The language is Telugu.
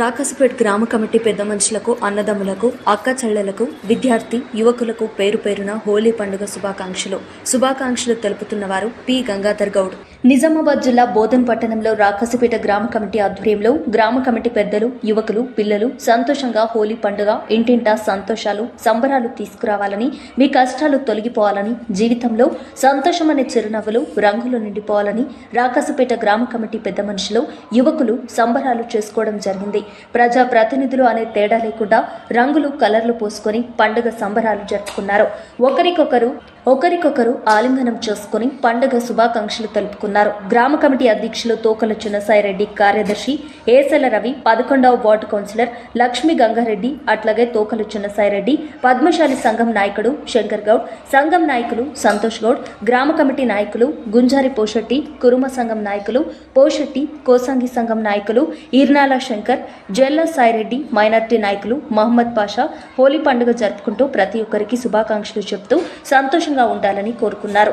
రాకాసుపేట్ గ్రామ కమిటీ పెద్ద మనుషులకు, అన్నదమ్ములకు, అక్క చెల్లెలకు, విద్యార్థి యువకులకు పేరు పేరున హోలీ పండుగ శుభాకాంక్షలు తెలుపుతున్నవారు పి గంగాధర్ గౌడ్. నిజామాబాద్ జిల్లా బోధన్ పట్టణంలో రాకాసుపేట గ్రామ కమిటీ ఆధ్వర్యంలో గ్రామ కమిటీ పెద్దలు, యువకులు, పిల్లలు సంతోషంగా హోలీ పండుగ ఇంటింటా సంతోషాలు, సంబరాలు తీసుకురావాలని, మీ కష్టాలు తొలగిపోవాలని, జీవితంలో సంతోషం అనే చిరునవ్వులు రంగులు నిండిపోవాలని రాకాసుపేట గ్రామ కమిటీ పెద్ద మనుషులు, యువకులు సంబరాలు చేసుకోవడం జరిగింది. ప్రజా ప్రతినిధులు అనే తేడా లేకుండా రంగులు, కలర్లు పోసుకొని పండుగ సంబరాలు జరుపుకున్నారు. ఒకరికొకరు ఆలింగనం చేసుకుని పండుగ శుభాకాంక్షలు తెలుపుకున్నారు. గ్రామ కమిటీ అధ్యక్షులు తోకల చిన్నసాయిరెడ్డి, కార్యదర్శి ఏసల రవి, 11వ వార్డు కౌన్సిలర్ లక్ష్మీ గంగారెడ్డి, అట్లాగే తోకల చిన్నసాయిరెడ్డి, పద్మశాలి సంఘం నాయకుడు శంకర్ గౌడ్, సంఘం నాయకులు సంతోష్ గౌడ్, గ్రామ కమిటీ నాయకులు గుంజారి పోషెట్టి, కురుమ సంఘం నాయకులు పోషెట్టి, కోసంగి సంఘం నాయకులు ఈర్నాల శంకర్, జెల్ల సాయిరెడ్డి, మైనార్టీ నాయకులు మహమ్మద్ పాషా హోలీ పండుగ జరుపుకుంటూ ప్రతి ఒక్కరికి శుభాకాంక్షలు చెప్తూ సంతోషంగా ఉండాలని కోరుకున్నారు.